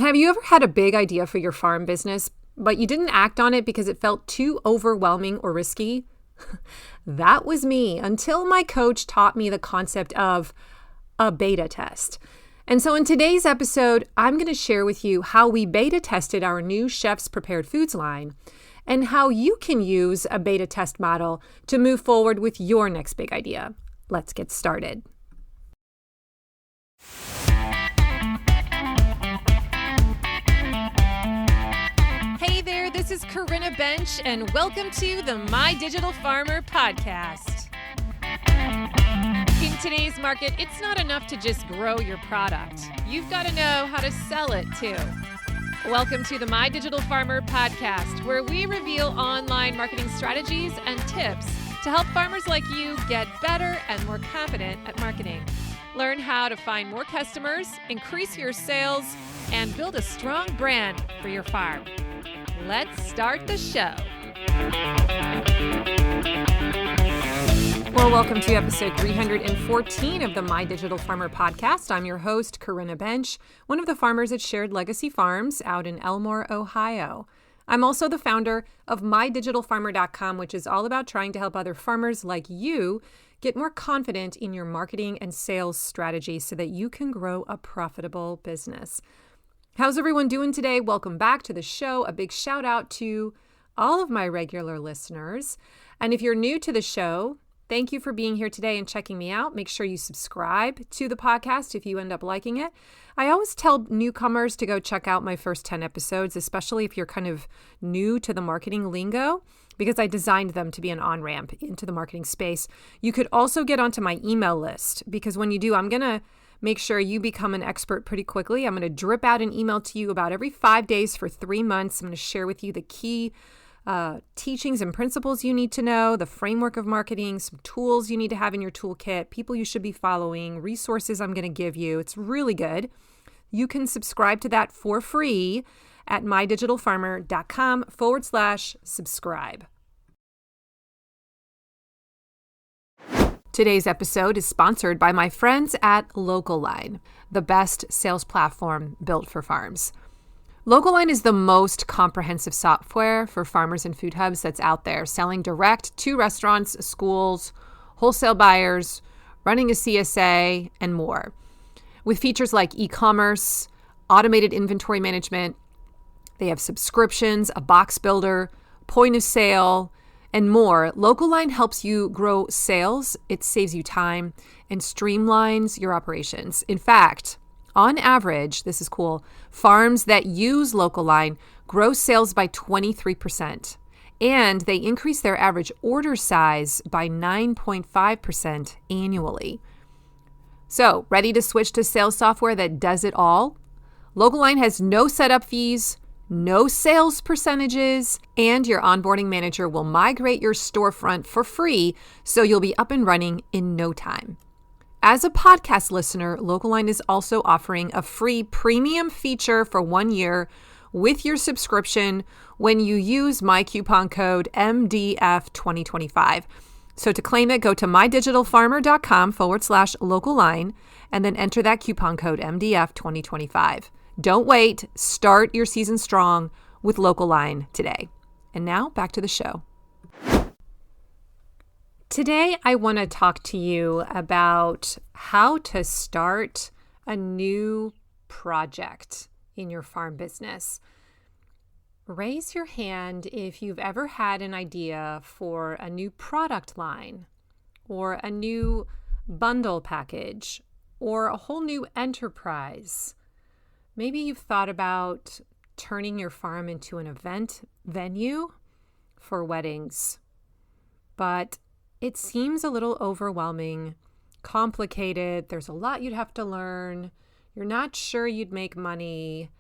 Have you ever had a big idea for your farm business, but you didn't act on it because it felt too overwhelming or risky? That was me until my coach taught me the concept of a beta test. And so in today's episode, I'm going to share with you how we beta tested our new Chef's Prepared Foods line and how you can use a beta test model to move forward with your next big idea. Let's get started. Hey there, this is Corinna Bench, and welcome to the My Digital Farmer podcast. In today's market, it's not enough to just grow your product. You've got to know how to sell it too. Welcome to the My Digital Farmer podcast, where we reveal online marketing strategies and tips to help farmers like you get better and more confident at marketing. Learn how to find more customers, increase your sales, and build a strong brand for your farm. Let's start the show. Well, welcome to episode 314 of the My Digital Farmer podcast. I'm your host, Corinna Bench, one of the farmers at Shared Legacy Farms out in Elmore, Ohio. I'm also the founder of MyDigitalFarmer.com, which is all about trying to help other farmers like you get more confident in your marketing and sales strategy so that you can grow a profitable business. How's everyone doing today? Welcome back to the show. A big shout out to all of my regular listeners. And if you're new to the show, thank you for being here today and checking me out. Make sure you subscribe to the podcast if you end up liking it. I always tell newcomers to go check out my first 10 episodes, especially if you're kind of new to the marketing lingo, because I designed them to be an on-ramp into the marketing space. You could also get onto my email list, because when you do, I'm going to make sure you become an expert pretty quickly. I'm going to drip out an email to you about every 5 days for 3 months. I'm going to share with you the key teachings and principles you need to know, the framework of marketing, some tools you need to have in your toolkit, people you should be following, resources I'm going to give you. It's really good. You can subscribe to that for free at mydigitalfarmer.com/subscribe. Today's episode is sponsored by my friends at LocalLine, the best sales platform built for farms. LocalLine is the most comprehensive software for farmers and food hubs that's out there, selling direct to restaurants, schools, wholesale buyers, running a CSA, and more. With features like e-commerce, automated inventory management, they have subscriptions, a box builder, point of sale, and more. LocalLine helps you grow sales, it saves you time, and streamlines your operations. In fact, on average, this is cool, farms that use LocalLine grow sales by 23%, and they increase their average order size by 9.5% annually. So, ready to switch to sales software that does it all? LocalLine has no setup fees, no sales percentages, and your onboarding manager will migrate your storefront for free, so you'll be up and running in no time. As a podcast listener, LocalLine is also offering a free premium feature for 1 year with your subscription when you use my coupon code MDF2025. So to claim it, go to mydigitalfarmer.com/LocalLine and then enter that coupon code MDF2025. Don't wait. Start your season strong with LocalLine today. And now back to the show. Today, I want to talk to you about how to start a new project in your farm business. Raise your hand if you've ever had an idea for a new product line or a new bundle package or a whole new enterprise. Maybe you've thought about turning your farm into an event venue for weddings, but it seems a little overwhelming, complicated. There's a lot you'd have to learn. You're not sure you'd make money,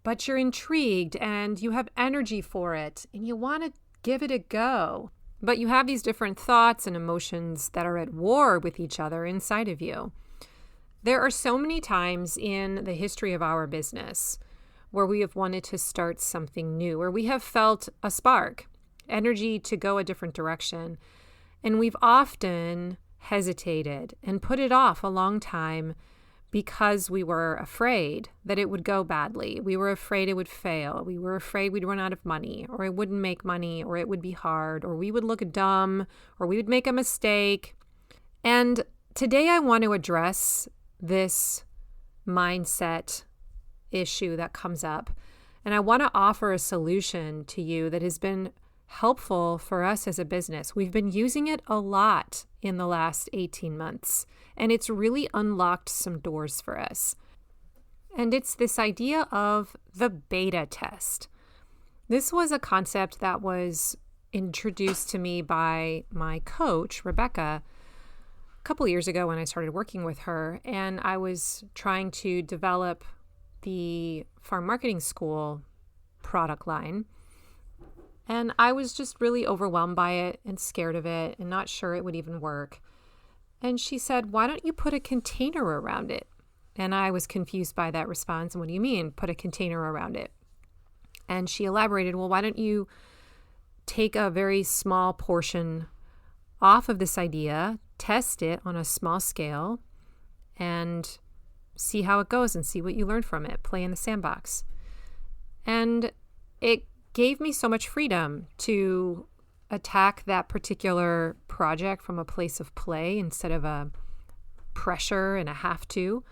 but you're intrigued and you have energy for it and you want to give it a go. But you have these different thoughts and emotions that are at war with each other inside of you. There are so many times in the history of our business where we have wanted to start something new, where we have felt a spark, energy to go a different direction. And we've often hesitated and put it off a long time because we were afraid that it would go badly. We were afraid it would fail. We were afraid we'd run out of money, or it wouldn't make money, or it would be hard, or we would look dumb, or we would make a mistake. And today I want to address this mindset issue that comes up. And I want to offer a solution to you that has been helpful for us as a business. We've been using it a lot in the last 18 months, and it's really unlocked some doors for us. And it's this idea of the beta test. This was a concept that was introduced to me by my coach, Rebecca, a couple years ago when I started working with her, and I was trying to develop the farm marketing school product line. And I was just really overwhelmed by it and scared of it and not sure it would even work. And she said, why don't you put a container around it? And I was confused by that response. And what do you mean, put a container around it? And she elaborated, well, why don't you take a very small portion off of this idea, test it on a small scale, and see how it goes and see what you learn from it. Play in the sandbox. And it gave me so much freedom to attack that particular project from a place of play instead of a pressure and a have to.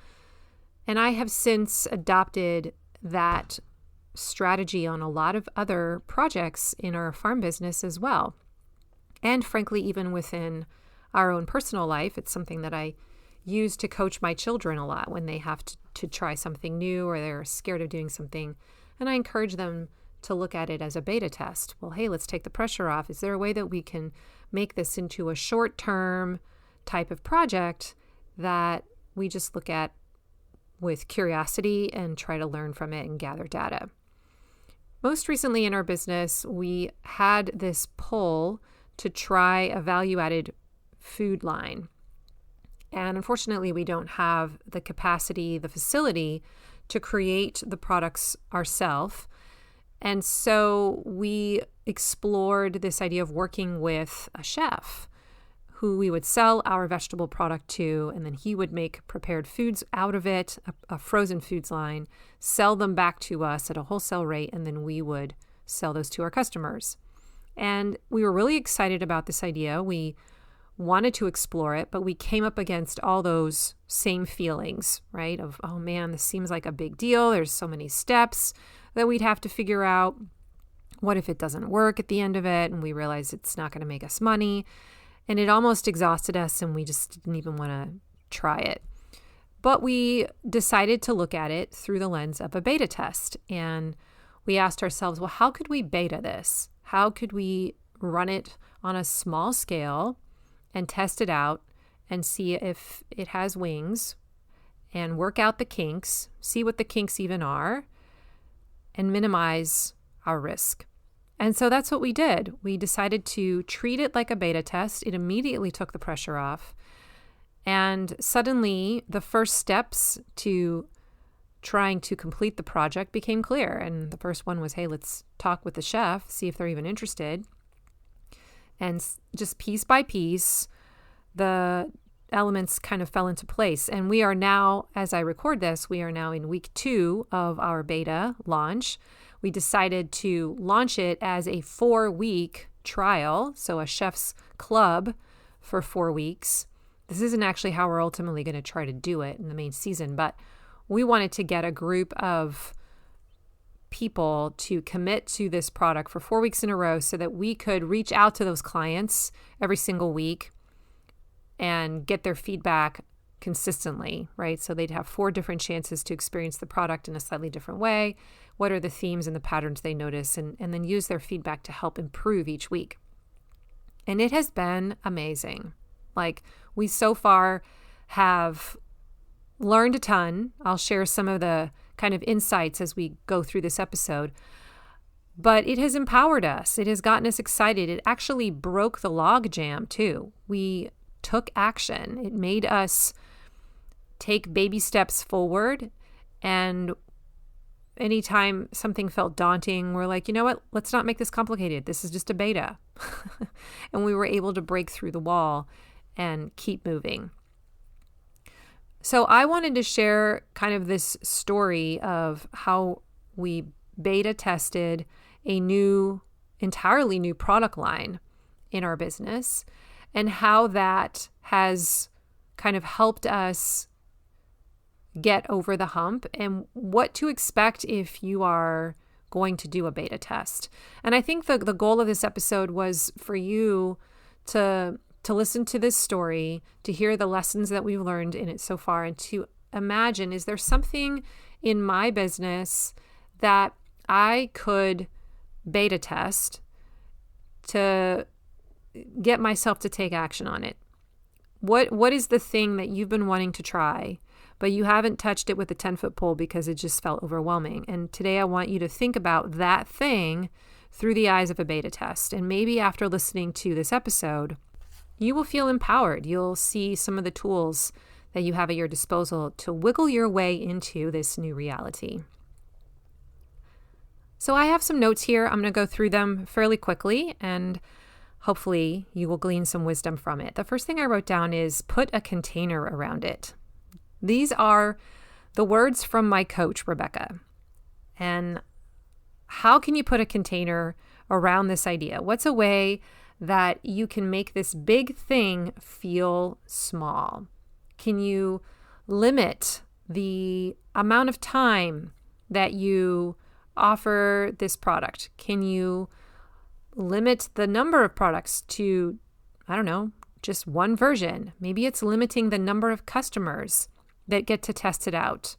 And I have since adopted that strategy on a lot of other projects in our farm business as well. And frankly, even within our own personal life, it's something that I use to coach my children a lot when they have to try something new or they're scared of doing something. And I encourage them to look at it as a beta test. Well, hey, let's take the pressure off. Is there a way that we can make this into a short-term type of project that we just look at with curiosity and try to learn from it and gather data? Most recently in our business, we had this pull to try a value-added food line. And unfortunately, we don't have the capacity, the facility to create the products ourselves. And so we explored this idea of working with a chef who we would sell our vegetable product to, and then he would make prepared foods out of it, a frozen foods line, sell them back to us at a wholesale rate, and then we would sell those to our customers. And we were really excited about this idea. We wanted to explore it, but we came up against all those same feelings, right? Of, oh man, this seems like a big deal. There's so many steps that we'd have to figure out. What if it doesn't work at the end of it? And we realize it's not going to make us money. And it almost exhausted us and we just didn't even want to try it. But we decided to look at it through the lens of a beta test. And we asked ourselves, well, how could we beta this? How could we run it on a small scale and test it out and see if it has wings and work out the kinks, see what the kinks even are, and minimize our risk? And so that's what we did. We decided to treat it like a beta test. It immediately took the pressure off. And suddenly the first steps to trying to complete the project became clear. And the first one was, hey, let's talk with the chef, see if they're even interested. And just piece by piece, the elements kind of fell into place. And we are now, as I record this, we are now in week 2 of our beta launch. We decided to launch it as a 4-week trial, so a chef's club for 4 weeks. This isn't actually how we're ultimately going to try to do it in the main season, but we wanted to get a group of people to commit to this product for 4 weeks in a row so that we could reach out to those clients every single week and get their feedback consistently, right? So they'd have 4 different chances to experience the product in a slightly different way. What are the themes and the patterns they notice, and then use their feedback to help improve each week. And it has been amazing. Like, we so far have learned a ton. I'll share some of the kind of insights as we go through this episode. But it has empowered us. It has gotten us excited. It actually broke the log jam too. We took action. It made us take baby steps forward. And anytime something felt daunting, we're like, you know what? Let's not make this complicated. This is just a beta. And we were able to break through the wall and keep moving. So I wanted to share kind of this story of how we beta tested a entirely new product line in our business and how that has kind of helped us get over the hump and what to expect if you are going to do a beta test. And I think the goal of this episode was for you to listen to this story, to hear the lessons that we've learned in it so far, and to imagine, is there something in my business that I could beta test to get myself to take action on it? What is the thing that you've been wanting to try, but you haven't touched it with a 10-foot pole because it just felt overwhelming? And today I want you to think about that thing through the eyes of a beta test. And maybe after listening to this episode, you will feel empowered. You'll see some of the tools that you have at your disposal to wiggle your way into this new reality. So I have some notes here. I'm going to go through them fairly quickly, and hopefully you will glean some wisdom from it. The first thing I wrote down is put a container around it. These are the words from my coach, Rebecca. And how can you put a container around this idea? What's a way that you can make this big thing feel small? Can you limit the amount of time that you offer this product? Can you limit the number of products to, I don't know, just one version? Maybe it's limiting the number of customers that get to test it out.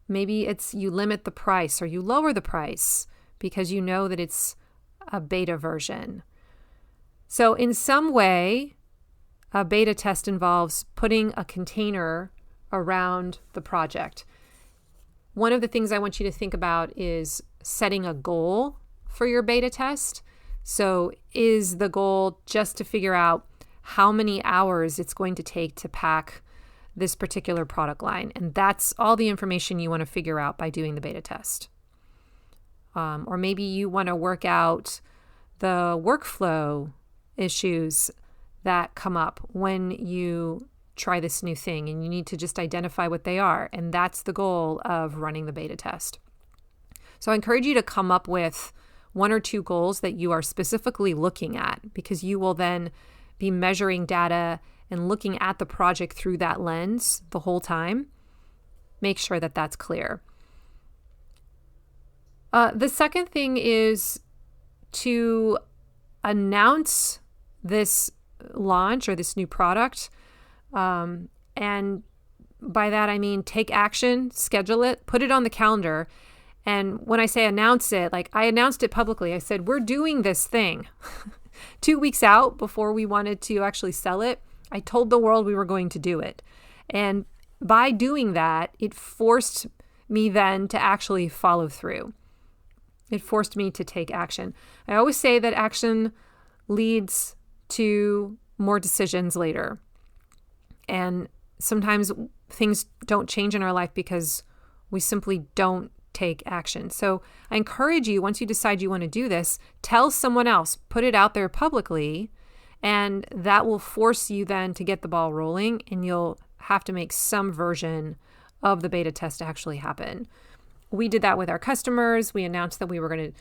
Maybe it's you limit the price or you lower the price because you know that it's a beta version. So in some way, a beta test involves putting a container around the project. One of the things I want you to think about is setting a goal for your beta test. So is the goal just to figure out how many hours it's going to take to pack this particular product line? And that's all the information you want to figure out by doing the beta test. Or maybe you want to work out the workflow issues that come up when you try this new thing, and you need to just identify what they are. And that's the goal of running the beta test. So I encourage you to come up with one or two goals that you are specifically looking at, because you will then be measuring data and looking at the project through that lens the whole time. Make sure that that's clear. The second thing is to announce this launch or this new product. And by that, I mean, take action, schedule it, put it on the calendar. And when I say announce it, like I announced it publicly, I said, we're doing this thing 2 weeks out before we wanted to actually sell it. I told the world we were going to do it. And by doing that, it forced me then to actually follow through. It forced me to take action. I always say that action leads to more decisions later. And sometimes things don't change in our life because we simply don't take action. So I encourage you, once you decide you want to do this, tell someone else, put it out there publicly, and that will force you then to get the ball rolling, and you'll have to make some version of the beta test actually happen. We did that with our customers. We announced that we were going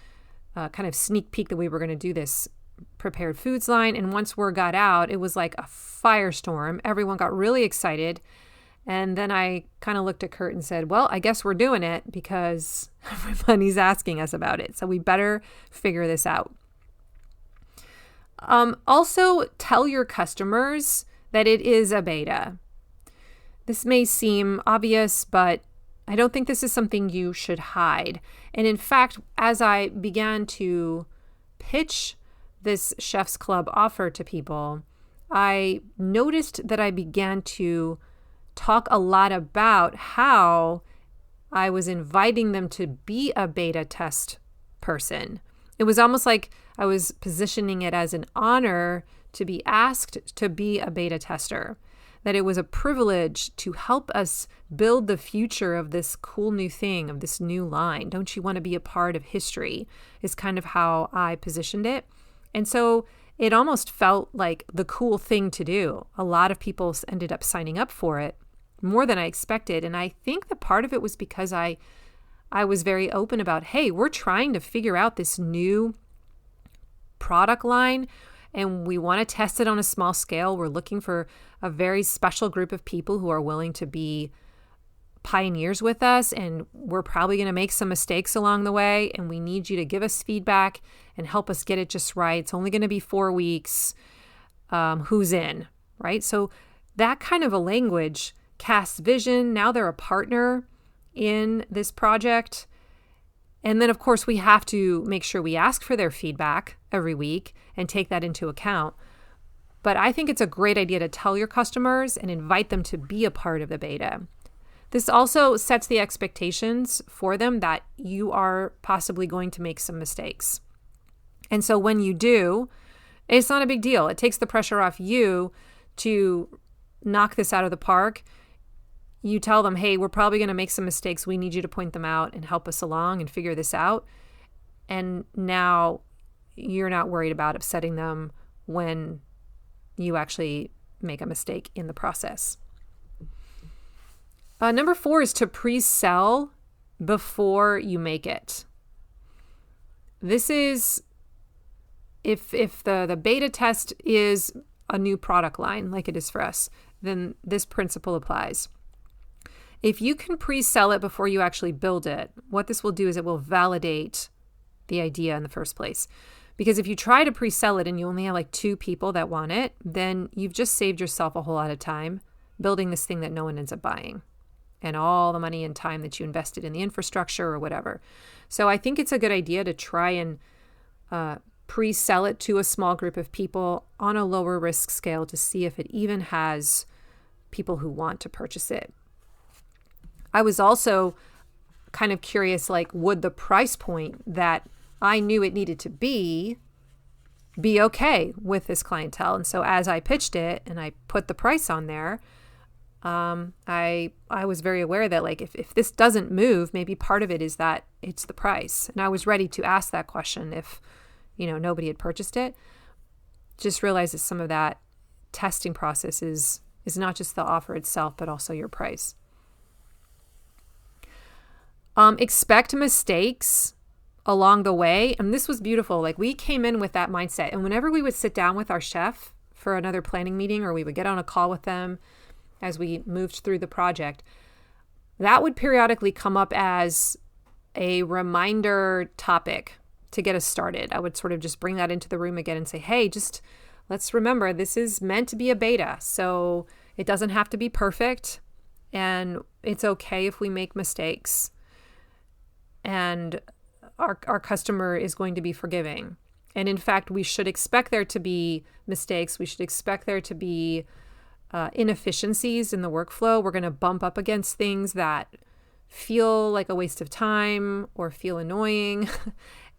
to kind of sneak peek that we were going to do this prepared foods line. And once word got out, it was like a firestorm. Everyone got really excited. And then I kind of looked at Kurt and said, well, I guess we're doing it because everybody's asking us about it. So we better figure this out. Also, tell your customers that it is a beta. This may seem obvious, but I don't think this is something you should hide. And in fact, as I began to pitch this Chef's Club offer to people, I noticed that I began to talk a lot about how I was inviting them to be a beta test person. It was almost like I was positioning it as an honor to be asked to be a beta tester, that it was a privilege to help us build the future of this cool new thing, of this new line. Don't you want to be a part of history, is kind of how I positioned it. And so it almost felt like the cool thing to do. A lot of people ended up signing up for it, more than I expected. And I think that part of it was because I was very open about, hey, we're trying to figure out this new product line and we want to test it on a small scale. We're looking for a very special group of people who are willing to be pioneers with us, and we're probably going to make some mistakes along the way, and we need you to give us feedback and help us get it just right. It's only going to be 4 weeks. Who's in, right? So that kind of a language casts vision. Now they're a partner in this project. And then, of course, we have to make sure we ask for their feedback every week and take that into account. But I think it's a great idea to tell your customers and invite them to be a part of the beta. This also sets the expectations for them that you are possibly going to make some mistakes. And so when you do, it's not a big deal. It takes the pressure off you to knock this out of the park. You tell them, hey, we're probably going to make some mistakes. We need you to point them out and help us along and figure this out. And now you're not worried about upsetting them when you actually make a mistake in the process. Number 4 is to pre-sell before you make it. This is if the beta test is a new product line like it is for us, then this principle applies. If you can pre-sell it before you actually build it, what this will do is it will validate the idea in the first place. Because if you try to pre-sell it and you only have like 2 people that want it, then you've just saved yourself a whole lot of time building this thing that no one ends up buying, and all the money and time that you invested in the infrastructure or whatever. So I think it's a good idea to try and pre-sell it to a small group of people on a lower risk scale to see if it even has people who want to purchase it. I was also kind of curious, like, would the price point that I knew it needed to be okay with this clientele? And so as I pitched it and I put the price on there, I was very aware that, like, if this doesn't move, maybe part of it is that it's the price. And I was ready to ask that question if, nobody had purchased it. Just realize that some of that testing process is not just the offer itself, but also your price. Expect mistakes along the way. And this was beautiful. Like, we came in with that mindset. And whenever we would sit down with our chef for another planning meeting, or we would get on a call with them as we moved through the project, that would periodically come up as a reminder topic to get us started. I would sort of just bring that into the room again and say, hey, just let's remember this is meant to be a beta. So it doesn't have to be perfect, and it's okay if we make mistakes. And our customer is going to be forgiving. And in fact, we should expect there to be mistakes. We should expect there to be inefficiencies in the workflow. We're going to bump up against things that feel like a waste of time or feel annoying,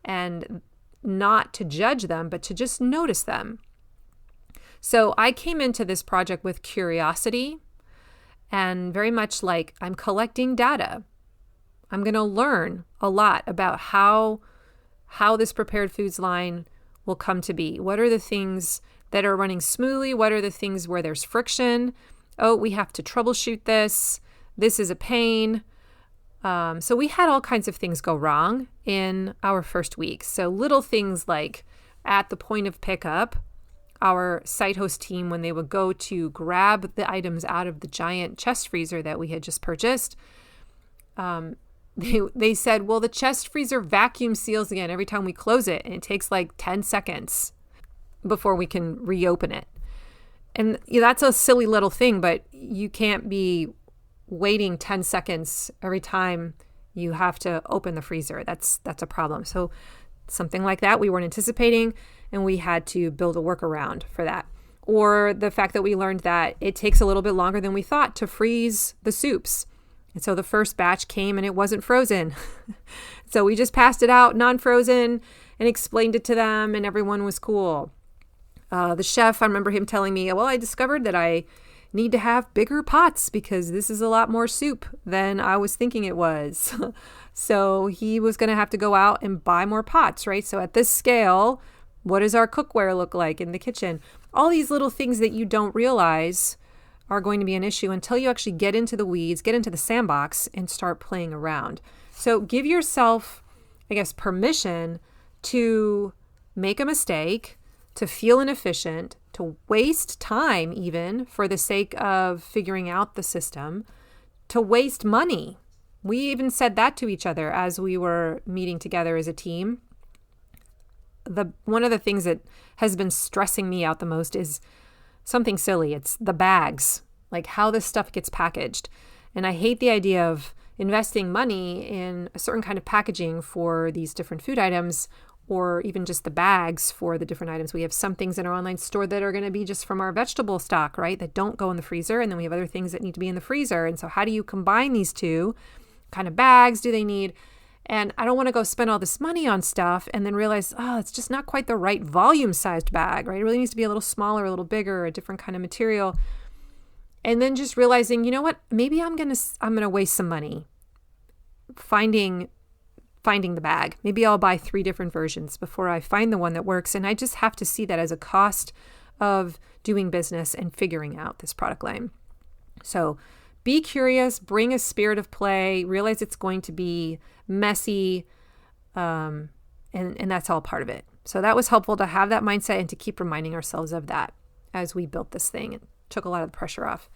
and not to judge them, but to just notice them. So I came into this project with curiosity and very much like, I'm collecting data. I'm going to learn a lot about how this prepared foods line will come to be. What are the things that are running smoothly? What are the things where there's friction? Oh, we have to troubleshoot this. This is a pain. So we had all kinds of things go wrong in our first week. So little things like at the point of pickup, our site host team, when they would go to grab the items out of the giant chest freezer that we had just purchased, they said, well, the chest freezer vacuum seals again every time we close it, and it takes like 10 seconds before we can reopen it. And that's a silly little thing, but you can't be waiting 10 seconds every time you have to open the freezer. That's a problem. So something like that we weren't anticipating, and we had to build a workaround for that. Or the fact that we learned that it takes a little bit longer than we thought to freeze the soups. And so the first batch came and it wasn't frozen. So we just passed it out non-frozen and explained it to them, and everyone was cool. The chef, I remember him telling me, well, I discovered that I need to have bigger pots because this is a lot more soup than I was thinking it was. So he was going to have to go out and buy more pots, right? So at this scale, What does our cookware look like in the kitchen? All these little things that you don't realize are going to be an issue until you actually get into the weeds, get into the sandbox, and start playing around. So give yourself, I guess, permission to make a mistake, to feel inefficient, to waste time even for the sake of figuring out the system, to waste money. We even said that to each other as we were meeting together as a team. One of the things that has been stressing me out the most is something silly. It's the bags, like how this stuff gets packaged. And I hate the idea of investing money in a certain kind of packaging for these different food items, or even just the bags for the different items. We have some things in our online store that are going to be just from our vegetable stock, right? That don't go in the freezer. And then we have other things that need to be in the freezer. And so how do you combine these two? What kind of bags do they need? And I don't want to go spend all this money on stuff and then realize, oh, it's just not quite the right volume sized bag, right? It really needs to be a little smaller, a little bigger, a different kind of material. And then just realizing, you know what, maybe I'm going to waste some money finding the bag. Maybe I'll buy 3 different versions before I find the one that works. And I just have to see that as a cost of doing business and figuring out this product line. So be curious, bring a spirit of play, realize it's going to be messy, and that's all part of it. So that was helpful to have that mindset and to keep reminding ourselves of that as we built this thing. It took a lot of the pressure off.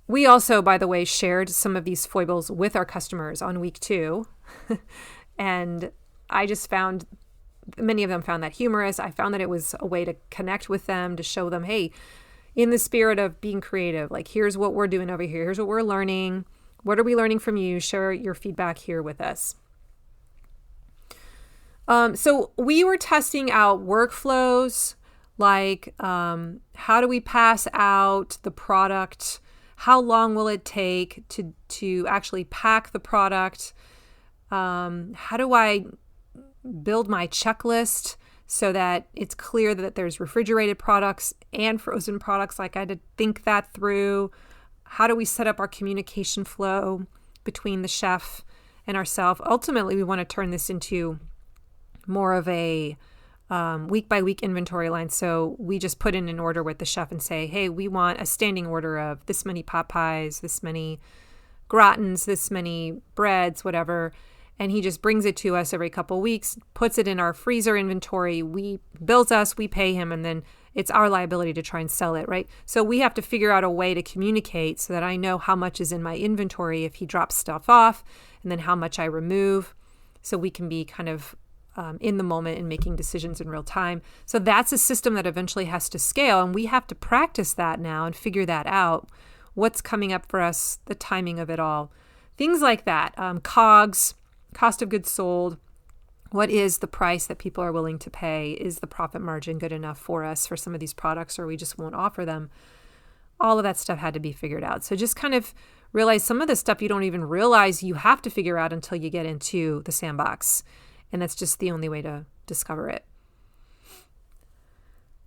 We also, by the way, shared some of these foibles with our customers on week 2. And I just found many of them found that humorous. I found that it was a way to connect with them, to show them, hey, in the spirit of being creative, like here's what we're doing over here. Here's what we're learning. What are we learning from you? Share your feedback here with us. So we were testing out workflows, like how do we pass out the product? How long will it take to actually pack the product? How do I build my checklist so that it's clear that there's refrigerated products and frozen products? Like I had to think that through. How do we set up our communication flow between the chef and ourselves? Ultimately, we want to turn this into more of a week-by-week inventory line. So we just put in an order with the chef and say, hey, we want a standing order of this many pot pies, this many gratins, this many breads, whatever. And he just brings it to us every couple of weeks, puts it in our freezer inventory. We bills us, we pay him, and then it's our liability to try and sell it, right? So we have to figure out a way to communicate so that I know how much is in my inventory if he drops stuff off, and then how much I remove, so we can be kind of in the moment and making decisions in real time. So that's a system that eventually has to scale, and we have to practice that now and figure that out. What's coming up for us, the timing of it all, things like that. COGS, cost of goods sold. What is the price that people are willing to pay? Is the profit margin good enough for us for some of these products, or we just won't offer them? All of that stuff had to be figured out. So just kind of realize some of the stuff you don't even realize you have to figure out until you get into the sandbox. And that's just the only way to discover it.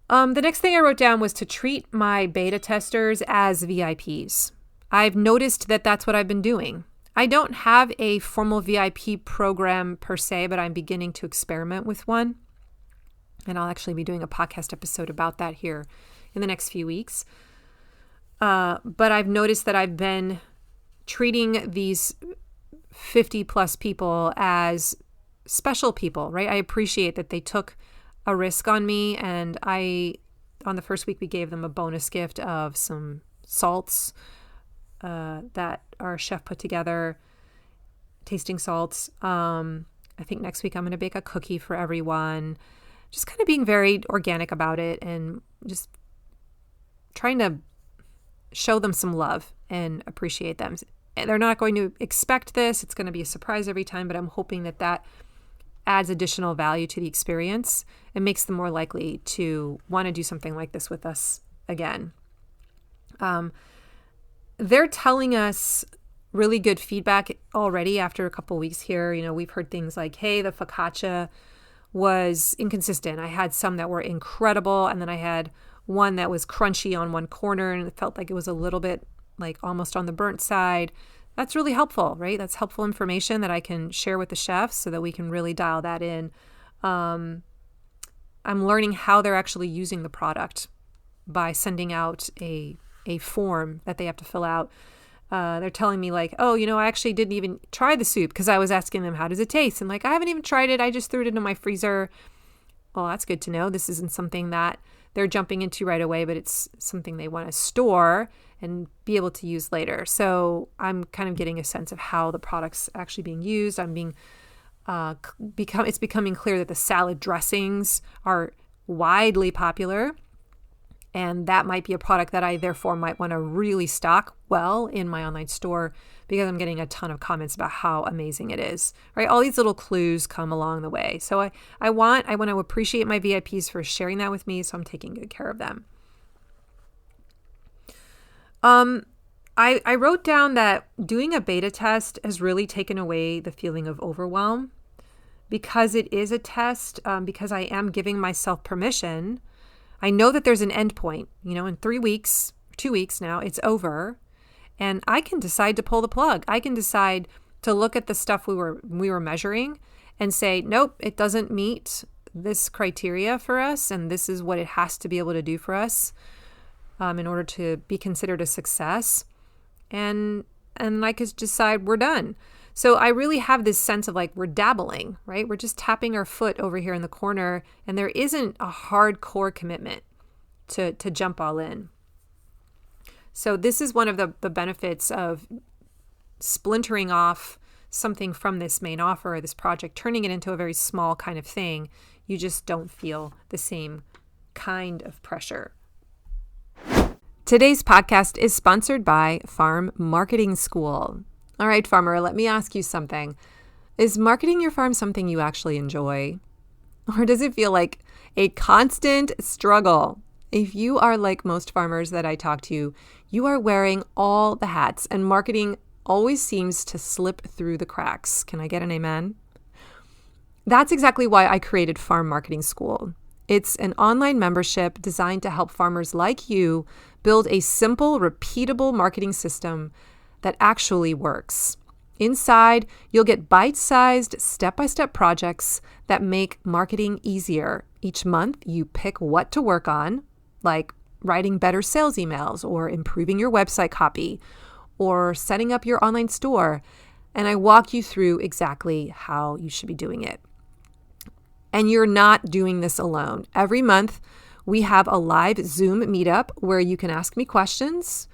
The next thing I wrote down was to treat my beta testers as VIPs. I've noticed that that's what I've been doing. I don't have a formal VIP program per se, but I'm beginning to experiment with one. And I'll actually be doing a podcast episode about that here in the next few weeks. But I've noticed that I've been treating these 50 plus people as special people, right? I appreciate that they took a risk on me. And on the first week, we gave them a bonus gift of some salts that our chef put together, tasting salts. I think next week I'm going to bake a cookie for everyone. Just kind of being very organic about it and just trying to show them some love and appreciate them. They're not going to expect this. It's going to be a surprise every time, but I'm hoping that adds additional value to the experience and makes them more likely to want to do something like this with us again. They're telling us really good feedback already after a couple weeks here. You know, we've heard things like, hey, the focaccia was inconsistent. I had some that were incredible, and then I had one that was crunchy on one corner, and it felt like it was a little bit like almost on the burnt side. That's really helpful, right? That's helpful information that I can share with the chefs so that we can really dial that in. I'm learning how they're actually using the product by sending out a form that they have to fill out. They're telling me like, oh, I actually didn't even try the soup because I was asking them, how does it taste? And like, I haven't even tried it. I just threw it into my freezer. Well, that's good to know. This isn't something that they're jumping into right away, but it's something they want to store and be able to use later. So I'm kind of getting a sense of how the product's actually being used. It's becoming clear that the salad dressings are widely popular. And that might be a product that I therefore might want to really stock well in my online store because I'm getting a ton of comments about how amazing it is, right? All these little clues come along the way. So I want to appreciate my VIPs for sharing that with me, so I'm taking good care of them. I wrote down that doing a beta test has really taken away the feeling of overwhelm because it is a test, because I am giving myself permission. I know that there's an end point, in 3 weeks, 2 weeks now, it's over. And I can decide to pull the plug. I can decide to look at the stuff we were measuring and say, nope, it doesn't meet this criteria for us. And this is what it has to be able to do for us in order to be considered a success. And I could decide we're done. So I really have this sense of like we're dabbling, right? We're just tapping our foot over here in the corner, and there isn't a hardcore commitment to jump all in. So this is one of the benefits of splintering off something from this main offer or this project, turning it into a very small kind of thing. You just don't feel the same kind of pressure. Today's podcast is sponsored by Farm Marketing School. All right, farmer, let me ask you something. Is marketing your farm something you actually enjoy? Or does it feel like a constant struggle? If you are like most farmers that I talk to, you are wearing all the hats and marketing always seems to slip through the cracks. Can I get an amen? That's exactly why I created Farm Marketing School. It's an online membership designed to help farmers like you build a simple, repeatable marketing system that actually works. Inside, you'll get bite-sized, step-by-step projects that make marketing easier. Each month, you pick what to work on, like writing better sales emails or improving your website copy or setting up your online store. And I walk you through exactly how you should be doing it. And you're not doing this alone. Every month, we have a live Zoom meetup where you can ask me questions,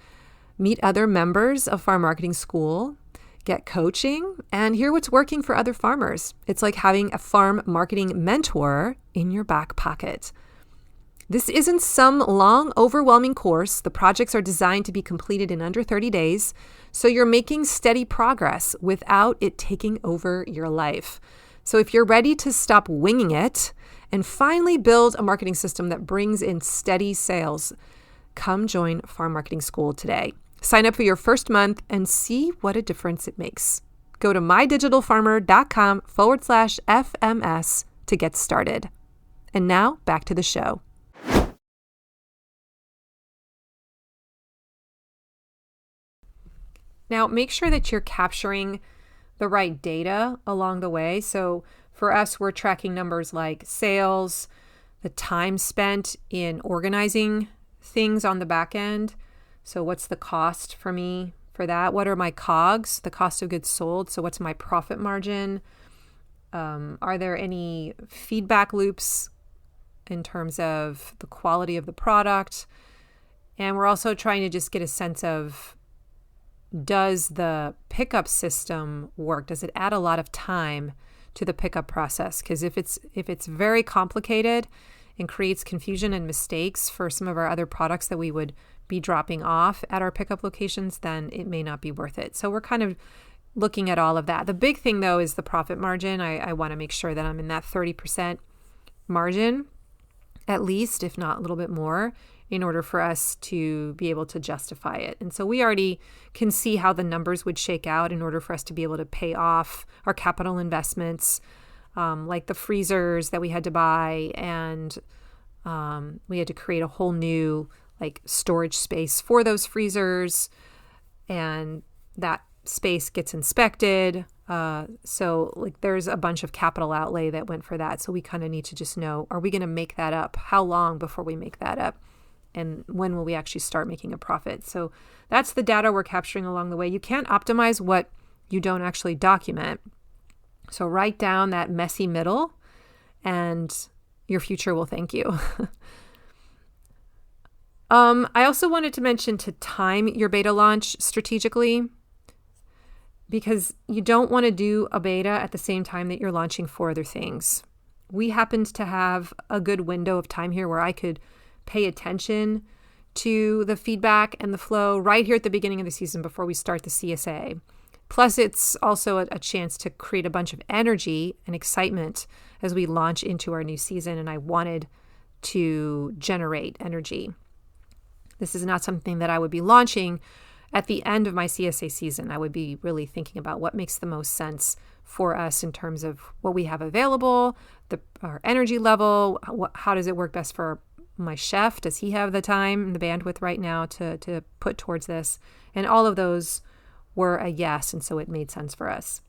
meet other members of Farm Marketing School, get coaching, and hear what's working for other farmers. It's like having a farm marketing mentor in your back pocket. This isn't some long, overwhelming course. The projects are designed to be completed in under 30 days, so you're making steady progress without it taking over your life. So if you're ready to stop winging it and finally build a marketing system that brings in steady sales, come join Farm Marketing School today. Sign up for your first month and see what a difference it makes. Go to mydigitalfarmer.com/FMS to get started. And now back to the show. Now, make sure that you're capturing the right data along the way. So for us, we're tracking numbers like sales, the time spent in organizing things on the back end. So what's the cost for me for that? What are my COGS, the cost of goods sold? So what's my profit margin? Are there any feedback loops in terms of the quality of the product? And we're also trying to just get a sense of, does the pickup system work? Does it add a lot of time to the pickup process? Because if it's very complicated and creates confusion and mistakes for some of our other products that we would be dropping off at our pickup locations, then it may not be worth it. So we're kind of looking at all of that. The big thing, though, is the profit margin. I want to make sure that I'm in that 30% margin, at least, if not a little bit more, in order for us to be able to justify it. And so we already can see how the numbers would shake out in order for us to be able to pay off our capital investments, like the freezers that we had to buy, and we had to create a whole new storage space for those freezers, and that space gets inspected So like there's a bunch of capital outlay that went for that. So we kind of need to just know, are we going to make that up? How long before we make that up? And when will we actually start making a profit? So that's the data we're capturing along the way. You can't optimize what you don't actually document. So write down that messy middle and your future will thank you. I also wanted to mention to time your beta launch strategically, because you don't want to do a beta at the same time that you're launching 4 other things. We happened to have a good window of time here where I could pay attention to the feedback and the flow right here at the beginning of the season before we start the CSA. Plus, it's also a chance to create a bunch of energy and excitement as we launch into our new season, and I wanted to generate energy. This is not something that I would be launching at the end of my CSA season. I would be really thinking about what makes the most sense for us in terms of what we have available, our energy level, how does it work best for my chef? Does he have the time and the bandwidth right now to put towards this? And all of those were a yes, and so it made sense for us.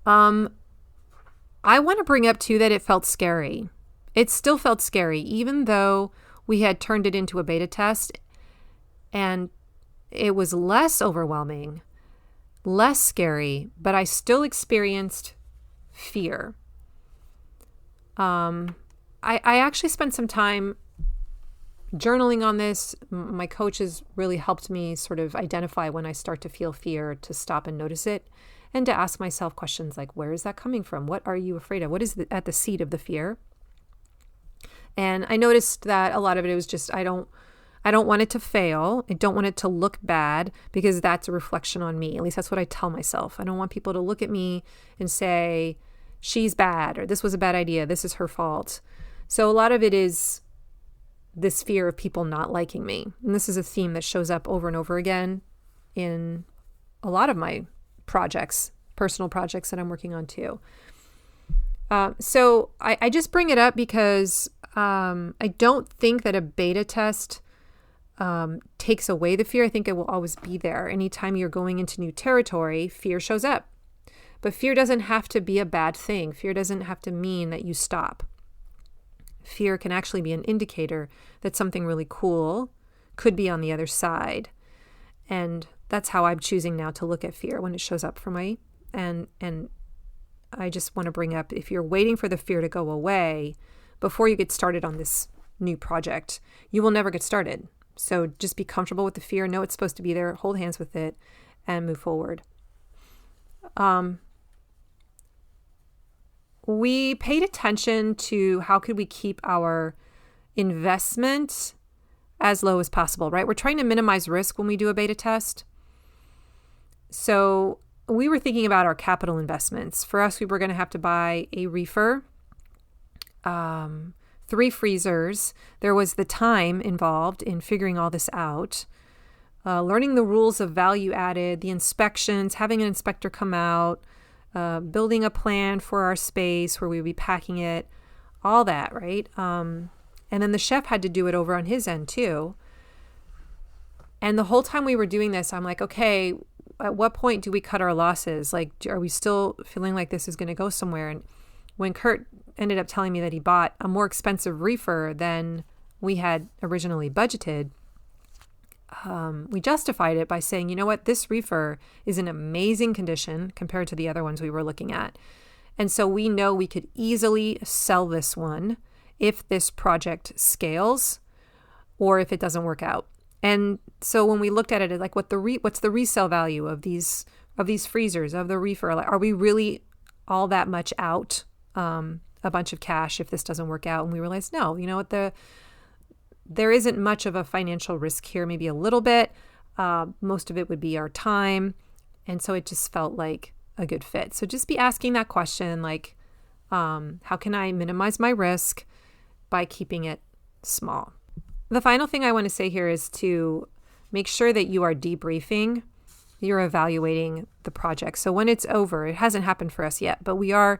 I want to bring up too that it felt scary. It still felt scary, even though we had turned it into a beta test. And it was less overwhelming, less scary, but I still experienced fear. I actually spent some time journaling on this. My coach has really helped me sort of identify when I start to feel fear, to stop and notice it, and to ask myself questions like, where is that coming from? What are you afraid of? What is at the seat of the fear? And I noticed that a lot of it was just, I don't want it to fail. I don't want it to look bad, because that's a reflection on me. At least that's what I tell myself. I don't want people to look at me and say, she's bad, or this was a bad idea, this is her fault. So a lot of it is this fear of people not liking me. And this is a theme that shows up over and over again in a lot of my projects, personal projects that I'm working on too. So I just bring it up because I don't think that a beta test takes away the fear. I think it will always be there. Anytime you're going into new territory, fear shows up. But fear doesn't have to be a bad thing. Fear doesn't have to mean that you stop. Fear can actually be an indicator that something really cool could be on the other side. And that's how I'm choosing now to look at fear when it shows up for me. And I just want to bring up, if you're waiting for the fear to go away before you get started on this new project, you will never get started. So just be comfortable with the fear, know it's supposed to be there, hold hands with it, and move forward. We paid attention to how could we keep our investment as low as possible, right? We're trying to minimize risk when we do a beta test. So we were thinking about our capital investments. For us, we were going to have to buy a reefer, 3 freezers. There was the time involved in figuring all this out, learning the rules of value added, the inspections, having an inspector come out, building a plan for our space where we would be packing it, all that, right? And then the chef had to do it over on his end too. And the whole time we were doing this, I'm like, okay, at what point do we cut our losses? Like, are we still feeling like this is going to go somewhere? And when Kurt ended up telling me that he bought a more expensive reefer than we had originally budgeted, we justified it by saying, you know what, this reefer is in amazing condition compared to the other ones we were looking at. And so we know we could easily sell this one if this project scales or if it doesn't work out. And so when we looked at it, like what's the resale value of these freezers, of the reefer? Like, are we really all that much out a bunch of cash if this doesn't work out? And we realized, no, you know what, there isn't much of a financial risk here, maybe a little bit. Most of it would be our time. And so it just felt like a good fit. So just be asking that question, like, how can I minimize my risk by keeping it small? The final thing I want to say here is to make sure that you are debriefing, you're evaluating the project. So when it's over, it hasn't happened for us yet, but we are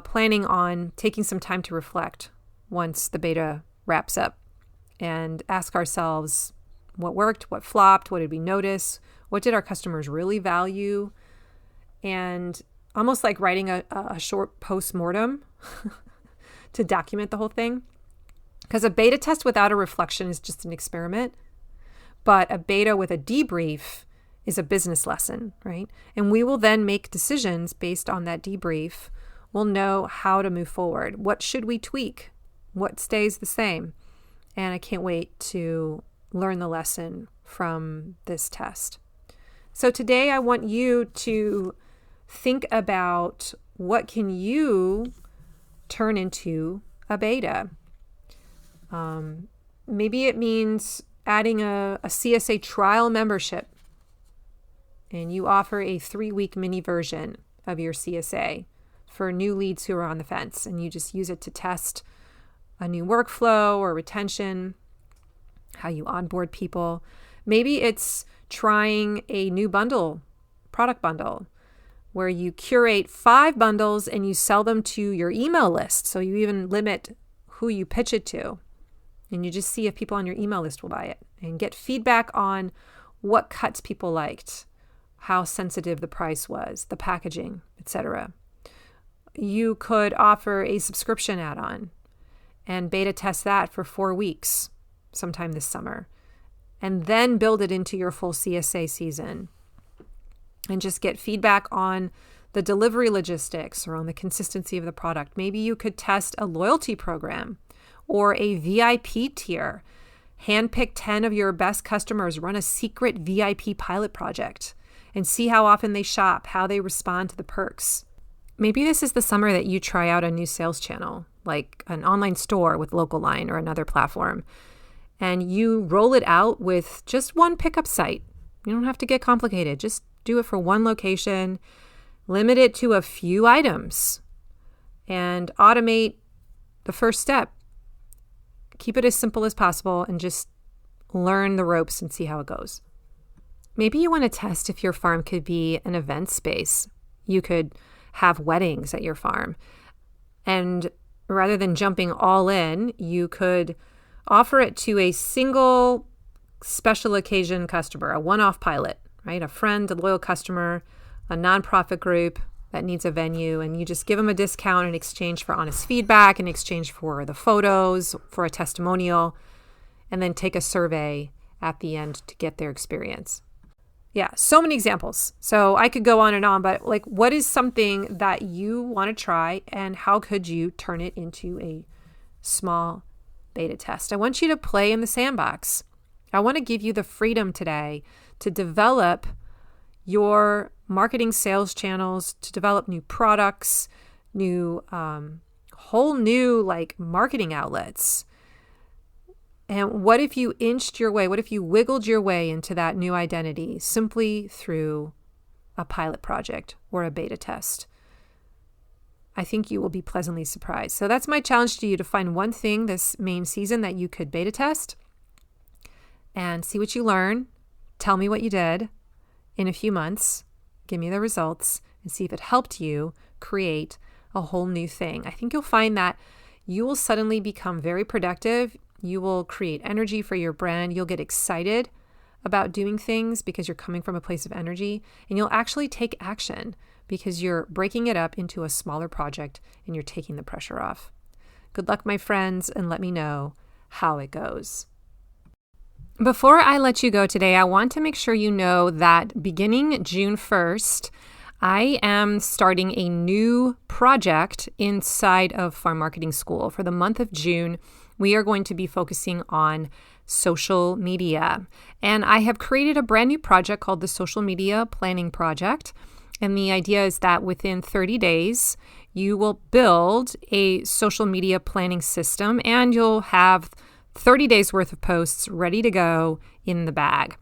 planning on taking some time to reflect once the beta wraps up and ask ourselves what worked, what flopped, what did we notice, What did our customers really value? And almost like writing a short post-mortem to document the whole thing. Because a beta test without a reflection is just an experiment. But a beta with a debrief is a business lesson, right? And we will then make decisions based on that debrief. We'll know how to move forward. What should we tweak? What stays the same? And I can't wait to learn the lesson from this test. So today I want you to think about what can you turn into a beta. Maybe it means adding a CSA trial membership, and you offer a 3-week mini version of your CSA for new leads who are on the fence, and you just use it to test a new workflow or retention, how you onboard people. Maybe it's trying a new product bundle, where you curate 5 bundles and you sell them to your email list. So you even limit who you pitch it to. And you just see if people on your email list will buy it and get feedback on what cuts people liked, how sensitive the price was, the packaging, etc. You could offer a subscription add-on and beta test that for 4 weeks sometime this summer, and then build it into your full CSA season and just get feedback on the delivery logistics or on the consistency of the product. Maybe you could test a loyalty program or a VIP tier. Handpick 10 of your best customers, run a secret VIP pilot project, and see how often they shop, how they respond to the perks. Maybe this is the summer that you try out a new sales channel, like an online store with Local Line or another platform, and you roll it out with just one pickup site. You don't have to get complicated. Just do it for one location, limit it to a few items, and automate the first step. Keep it as simple as possible and just learn the ropes and see how it goes. Maybe you want to test if your farm could be an event space. You could have weddings at your farm. And rather than jumping all in, you could offer it to a single special occasion customer, a one-off pilot, right? A friend, a loyal customer, a nonprofit group that needs a venue, and you just give them a discount in exchange for honest feedback, in exchange for the photos, for a testimonial, and then take a survey at the end to get their experience. Yeah, so many examples. So I could go on, but like, what is something that you want to try, and how could you turn it into a small beta test? I want you to play in the sandbox. I want to give you the freedom today to develop your marketing sales channels, to develop new products, whole new like marketing outlets. And what if you inched your way? What if you wiggled your way into that new identity simply through a pilot project or a beta test? I think you will be pleasantly surprised. So that's my challenge to you, to find one thing this main season that you could beta test and see what you learn. Tell me what you did in a few months. Give me the results and see if it helped you create a whole new thing. I think you'll find that you will suddenly become very productive. You will create energy for your brand. You'll get excited about doing things because you're coming from a place of energy, and you'll actually take action because you're breaking it up into a smaller project and you're taking the pressure off. Good luck, my friends, and let me know how it goes. Before I let you go today, I want to make sure you know that beginning June 1st, I am starting a new project inside of Farm Marketing School. For the month of June, we are going to be focusing on social media. And I have created a brand new project called the Social Media Planning Project. And the idea is that within 30 days, you will build a social media planning system, and you'll have 30 days worth of posts ready to go in the bag.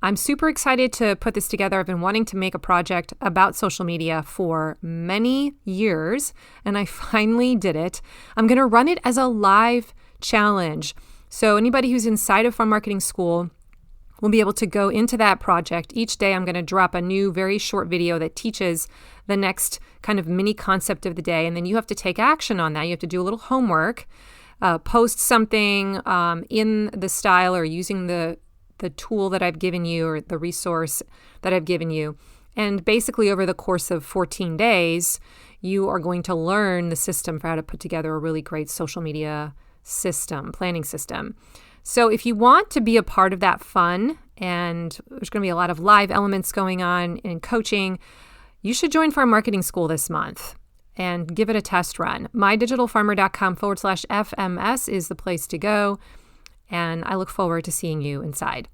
I'm super excited to put this together. I've been wanting to make a project about social media for many years, and I finally did it. I'm going to run it as a live challenge. So anybody who's inside of Farm Marketing School will be able to go into that project. Each day I'm going to drop a new, very short video that teaches the next kind of mini concept of the day, and then you have to take action on that. You have to do a little homework. Post something in the style or using the the tool that I've given you or the resource that I've given you. And basically over the course of 14 days, you are going to learn the system for how to put together a really great social media system, planning system. So if you want to be a part of that fun, and there's going to be a lot of live elements going on in coaching, you should join Farm Marketing School this month and give it a test run. mydigitalfarmer.com/FMS is the place to go, and I look forward to seeing you inside.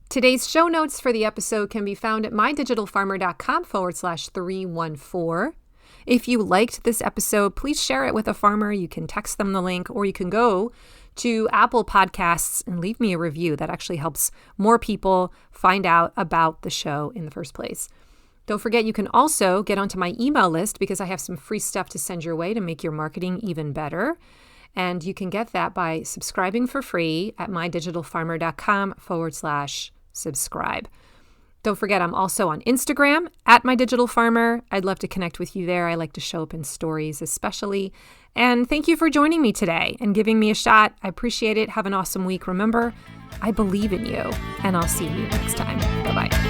Today's show notes for the episode can be found at mydigitalfarmer.com/314. If you liked this episode, please share it with a farmer. You can text them the link, or you can go to Apple Podcasts and leave me a review. That actually helps more people find out about the show in the first place. Don't forget, you can also get onto my email list because I have some free stuff to send your way to make your marketing even better. And you can get that by subscribing for free at mydigitalfarmer.com/subscribe. Don't forget, I'm also on Instagram at mydigitalfarmer. I'd love to connect with you there. I like to show up in stories especially. And thank you for joining me today and giving me a shot. I appreciate it. Have an awesome week. Remember, I believe in you, and I'll see you next time. Bye-bye.